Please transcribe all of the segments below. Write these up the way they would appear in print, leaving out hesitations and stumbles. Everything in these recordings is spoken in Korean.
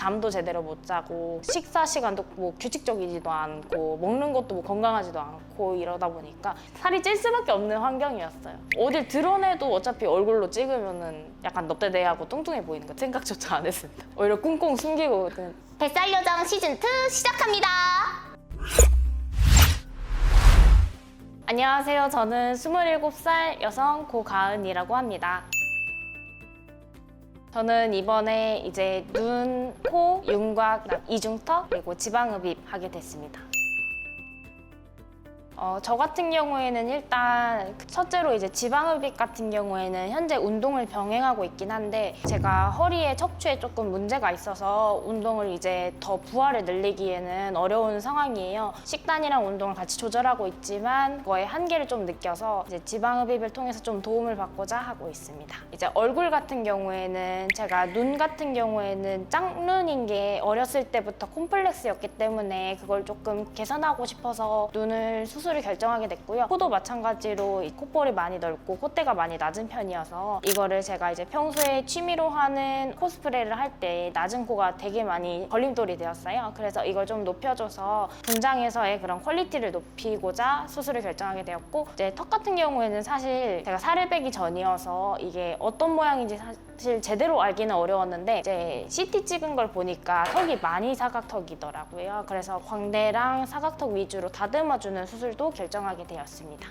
잠도 제대로 못 자고 식사 시간도 뭐 규칙적이지도 않고 먹는 것도 뭐 건강하지도 않고 이러다 보니까 살이 찔 수밖에 없는 환경이었어요. 어딜 드러내도 어차피 얼굴로 찍으면은 약간 넙대대하고 뚱뚱해 보이는 거 생각조차 안 했습니다. 오히려 꽁꽁 숨기고 뱃살 요정 시즌2 시작합니다. 안녕하세요. 저는 27살 여성 고가은이라고 합니다. 저는 이번에 이제 눈, 코, 윤곽, 이중턱, 그리고 지방흡입 하게 됐습니다. 저 같은 경우에는 일단 첫째로 이제 지방흡입 같은 경우에는 현재 운동을 병행하고 있긴 한데 제가 허리에 척추에 조금 문제가 있어서 운동을 이제 더 부하를 늘리기에는 어려운 상황이에요. 식단이랑 운동을 같이 조절하고 있지만 그거의 한계를 좀 느껴서 이제 지방흡입을 통해서 좀 도움을 받고자 하고 있습니다. 이제 얼굴 같은 경우에는 제가 눈 같은 경우에는 짝눈인 게 어렸을 때부터 콤플렉스였기 때문에 그걸 조금 개선하고 싶어서 눈을 수술을 결정하게 됐고요. 코도 마찬가지로 콧볼이 많이 넓고 콧대가 많이 낮은 편이어서 이거를 제가 이제 평소에 취미로 하는 코스프레를 할 때 낮은 코가 되게 많이 걸림돌이 되었어요. 그래서 이걸 좀 높여줘서 분장에서의 그런 퀄리티를 높이고자 수술을 결정하게 되었고, 이제 턱 같은 경우에는 사실 제가 살을 빼기 전이어서 이게 어떤 모양인지 사실 제대로 알기는 어려웠는데 이제 CT 찍은 걸 보니까 턱이 많이 사각턱이더라고요. 그래서 광대랑 사각턱 위주로 다듬어주는 수술도 결정하게 되었습니다.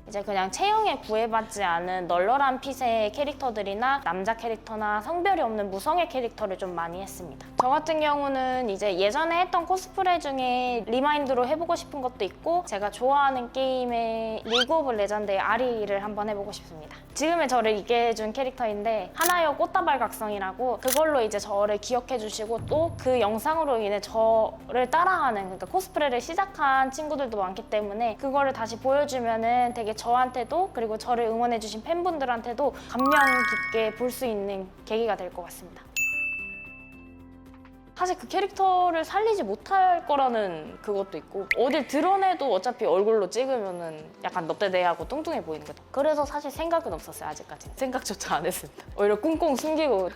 이제 그냥 체형에 구애받지 않은 널널한 핏의 캐릭터들이나 남자 캐릭터나 성별이 없는 무성의 캐릭터를 좀 많이 했습니다. 저 같은 경우는 이제 예전에 했던 코스프레 중에 리마인드로 해보고 싶은 것도 있고 제가 좋아하는 게임의 리그 오브 레전드의 아리를 한번 해보고 싶습니다. 지금의 저를 있게 해준 캐릭터인데 하나여 꽃다발 각성이라고, 그걸로 이제 저를 기억해 주시고 또 그 영상으로 인해 저를 따라하는, 그러니까 코스프레를 시작한 친구들도 많기 때문에 그거를 다시 보여주면은 되게 저한테도 그리고 저를 응원해 주신 팬분들한테도 감명 깊게 볼 수 있는 계기가 될 것 같습니다. 사실 그 캐릭터를 살리지 못할 거라는 그것도 있고 어딜 드러내도 어차피 얼굴로 찍으면은 약간 넙대대하고 뚱뚱해 보이는 거죠. 그래서 사실 생각은 없었어요. 아직까지는 생각조차 안 했습니다. 오히려 꽁꽁 숨기고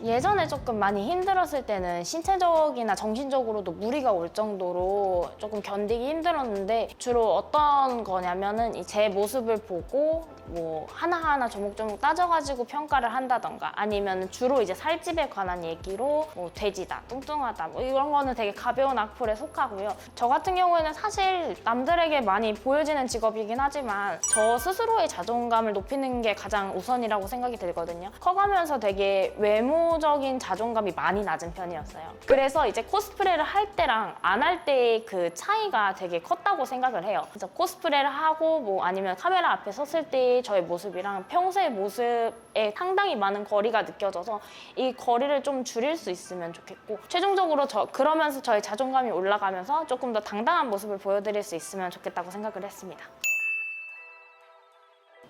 예전에 조금 많이 힘들었을 때는 신체적이나 정신적으로도 무리가 올 정도로 조금 견디기 힘들었는데 주로 어떤 거냐면은 제 모습을 보고 뭐 하나하나 조목조목 따져가지고 평가를 한다던가 아니면 주로 이제 살집에 관한 얘기로 뭐 돼지다, 뚱뚱하다 뭐 이런 거는 되게 가벼운 악플에 속하고요. 저 같은 경우에는 사실 남들에게 많이 보여지는 직업이긴 하지만 저 스스로의 자존감을 높이는 게 가장 우선이라고 생각이 들거든요. 커가면서 되게 외모적인 자존감이 많이 낮은 편이었어요. 그래서 이제 코스프레를 할 때랑 안 할 때의 그 차이가 되게 컸다고 생각을 해요. 그래서 코스프레를 하고 뭐 아니면 카메라 앞에 섰을 때 저의 모습이랑 평소의 모습에 상당히 많은 거리가 느껴져서 이 거리를 좀 줄일 수 있으면 좋겠고, 최종적으로 그러면서 저의 자존감이 올라가면서 조금 더 당당한 모습을 보여드릴 수 있으면 좋겠다고 생각을 했습니다.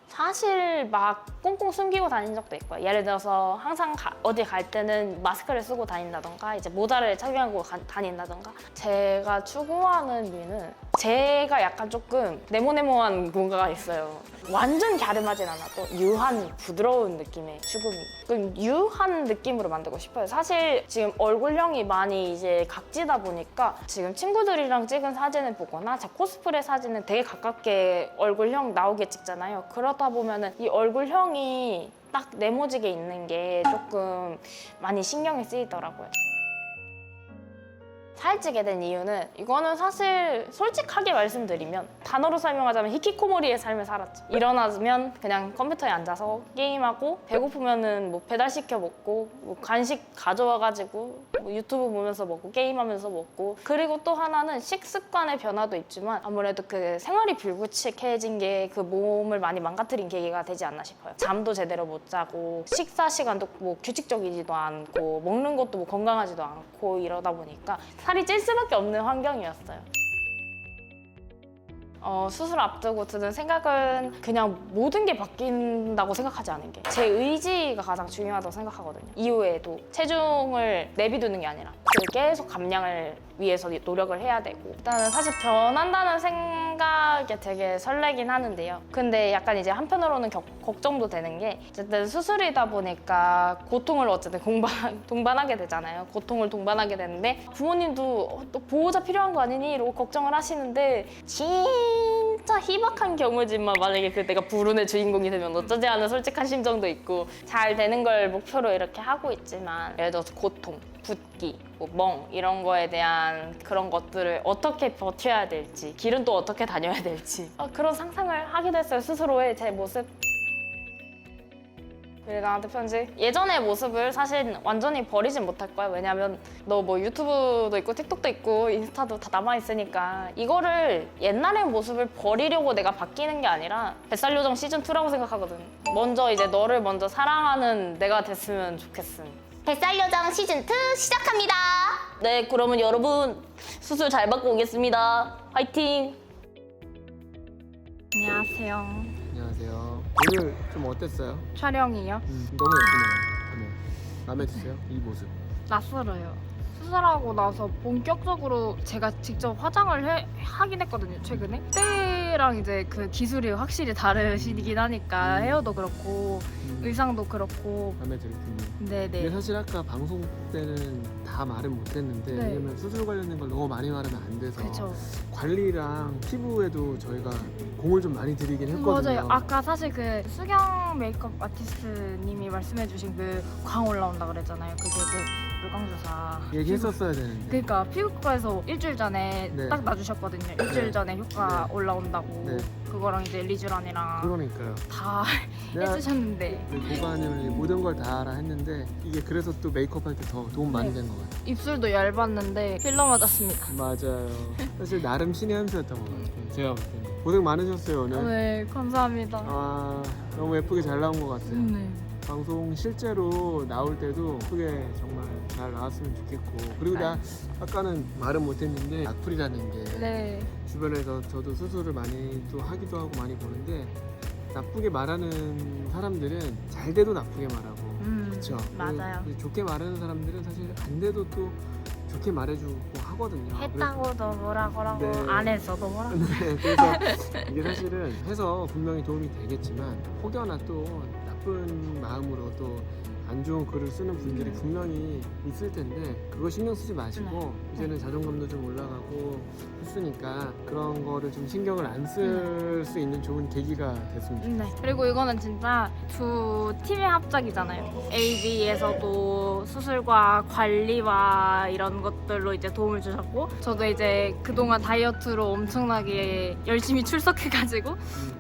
사실 막 꽁꽁 숨기고 다닌 적도 있고요. 예를 들어서 항상 어디 갈 때는 마스크를 쓰고 다닌다던가 이제 모자를 착용하고 다닌다던가. 제가 추구하는 미는 제가 약간 조금 네모네모한 뭔가가 있어요. 완전 갸름하진 않아도 유한 부드러운 느낌의 추구미. 그 유한 느낌으로 만들고 싶어요. 사실 지금 얼굴형이 많이 이제 각지다 보니까 지금 친구들이랑 찍은 사진을 보거나 제 코스프레 사진은 되게 가깝게 얼굴형 나오게 찍잖아요. 그러다 보면은 이 얼굴형이 딱 네모지게 있는 게 조금 많이 신경이 쓰이더라고요. 살찌게 된 이유는 이거는 사실 솔직하게 말씀드리면 단어로 설명하자면 히키코모리의 삶을 살았죠. 일어나면 그냥 컴퓨터에 앉아서 게임하고 배고프면은 뭐 배달시켜 먹고 뭐 간식 가져와가지고 뭐 유튜브 보면서 먹고 게임하면서 먹고, 그리고 또 하나는 식습관의 변화도 있지만 아무래도 그 생활이 불규칙해진 게 그 몸을 많이 망가뜨린 계기가 되지 않나 싶어요. 잠도 제대로 못 자고 식사 시간도 뭐 규칙적이지도 않고 먹는 것도 뭐 건강하지도 않고 이러다 보니까 살이 찔 수밖에 없는 환경이었어요. 수술 앞두고 드는 생각은 그냥 모든 게 바뀐다고 생각하지 않은 게 제 의지가 가장 중요하다고 생각하거든요. 이후에도 체중을 내비두는 게 아니라 계속 감량을 위해서 노력을 해야 되고 일단은 사실 변한다는 생각에 되게 설레긴 하는데요. 근데 약간 이제 한편으로는 걱정도 되는 게 어쨌든 수술이다 보니까 고통을 어쨌든 동반하게 되잖아요. 고통을 동반하게 되는데 부모님도 또 보호자 필요한 거 아니니? 이러고 걱정을 하시는데 진짜 희박한 경우지만 만약에 그 내가 불운의 주인공이 되면 어쩌지 하는 솔직한 심정도 있고 잘 되는 걸 목표로 이렇게 하고 있지만 예를 들어서 고통, 붓기, 멍 이런 거에 대한 그런 것들을 어떻게 버텨야 될지 길은 또 어떻게 다녀야 될지 그런 상상을 하게 됐어요. 스스로의 제 모습. 그래 나한테 편지. 예전의 모습을 사실 완전히 버리진 못할 거야. 왜냐면 너 뭐 유튜브도 있고 틱톡도 있고 인스타도 다 남아있으니까 이거를 옛날의 모습을 버리려고 내가 바뀌는 게 아니라 뱃살요정 시즌2라고 생각하거든. 먼저 이제 너를 먼저 사랑하는 내가 됐으면 좋겠음. 뱃살요정 시즌2 시작합니다. 네, 그러면 여러분 수술 잘 받고 오겠습니다. 화이팅! 안녕하세요. 안녕하세요. 오늘 좀 어땠어요? 촬영이요? 너무 예쁘네요. 마음에 드세요? 이 모습. 낯설어요. 수술하고 나서 본격적으로 제가 직접 화장을 하긴 했거든요, 최근에. 그때랑 이제 그 기술이 확실히 다르시긴 하니까 헤어도 그렇고 의상도 그렇고. 마음에 들군요. 근데 네네. 사실 아까 방송 때는 다 말은 못했는데 네. 왜냐면 수술 관련된 걸 너무 많이 말하면 안 돼서 그쵸. 관리랑 피부에도 저희가 공을 좀 많이 들이긴 했거든요. 맞아요. 아까 사실 그 수경 메이크업 아티스트님이 말씀해주신 그 광 올라온다 그랬잖아요. 그게 그 물광주사. 얘기했었어야 되는데. 그러니까 피부과에서 일주일 전에 네. 딱 놔주셨거든요. 일주일 네. 전에 효과 네. 올라온다고. 네. 그거랑 이제 리쥬란이랑 그러니까요. 다 내가 해주셨는데 보관을 모든 걸 다 알아 했는데 이게 그래서 또 메이크업 할 때 더 도움 많이 네. 된 것 같아요. 입술도 얇았는데 필러 맞았습니다. 맞아요. 사실 나름 신의 한 수였던 것 같아요. 제가 볼 때는. 고생 많으셨어요 오늘. 네, 감사합니다. 아 너무 예쁘게 잘 나온 것 같아요. 네. 방송 실제로 나올 때도 예쁘게 정말 잘 나왔으면 좋겠고 그리고 나 아까는 말은 못했는데 악플이라는 게 네. 주변에서 저도 수술을 많이 또 하기도 하고 많이 보는데 나쁘게 말하는 사람들은 잘 돼도 나쁘게 말하고 그렇죠. 맞아요. 좋게 말하는 사람들은 사실 안 돼도 또 좋게 말해주고 하거든요. 했다고도 뭐라고 네. 안 했어도 뭐라고. 네, 그래서 이게 사실은 해서 분명히 도움이 되겠지만 혹여나 또 나쁜 마음으로 또 안 좋은 글을 쓰는 분들이 분명히 있을 텐데 그거 신경 쓰지 마시고 이제는 자존감도 좀 올라가고 했으니까 그런 거를 좀 신경을 안 쓸 수 있는 좋은 계기가 됐으면 좋겠어요. 네. 그리고 이거는 진짜 두 팀의 합작이잖아요. AB에서도 수술과 관리와 이런 것들로 이제 도움을 주셨고 저도 이제 그동안 다이어트로 엄청나게 열심히 출석해가지고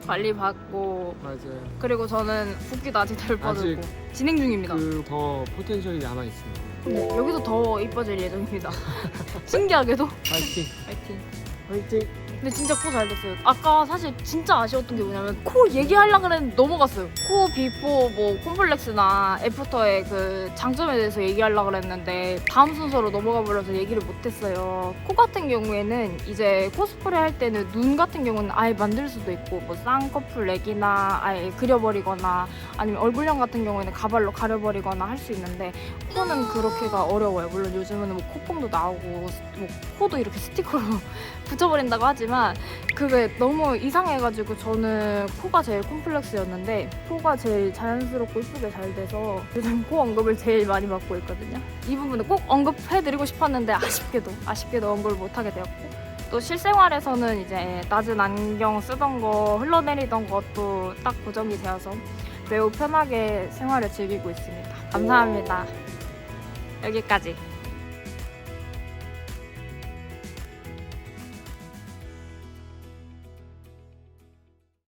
관리 받고 맞아요. 그리고 저는 붓기도 아직 덜 빠지고 진행 중입니다. 그 더 포텐셜이 남아 있습니다. 네, 여기서 더 이뻐질 예정입니다. 신기하게도. 파이팅, 파이팅. 파이팅. 근데 진짜 코 잘 됐어요. 아까 사실 진짜 아쉬웠던 게 뭐냐면 코 얘기하려고 했는데 넘어갔어요. 코 비포 뭐 콤플렉스나 애프터의 그 장점에 대해서 얘기하려고 했는데 다음 순서로 넘어가 버려서 얘기를 못했어요. 코 같은 경우에는 이제 코스프레 할 때는 눈 같은 경우는 아예 만들 수도 있고 뭐 쌍꺼풀 렉이나 아예 그려버리거나 아니면 얼굴형 같은 경우에는 가발로 가려버리거나 할 수 있는데 코는 그렇게가 어려워요. 물론 요즘은 뭐 콧봉도 나오고 뭐 코도 이렇게 스티커로 붙여버린다고 하지만 그게 너무 이상해가지고 저는 코가 제일 콤플렉스였는데 코가 제일 자연스럽고 이쁘게 잘 돼서 요즘 코 언급을 제일 많이 받고 있거든요. 이 부분을 꼭 언급해드리고 싶었는데 아쉽게도 언급을 못하게 되었고 또 실생활에서는 이제 낮은 안경 쓰던 거 흘러내리던 것도 딱 고정이 되어서 매우 편하게 생활을 즐기고 있습니다. 감사합니다. 여기까지.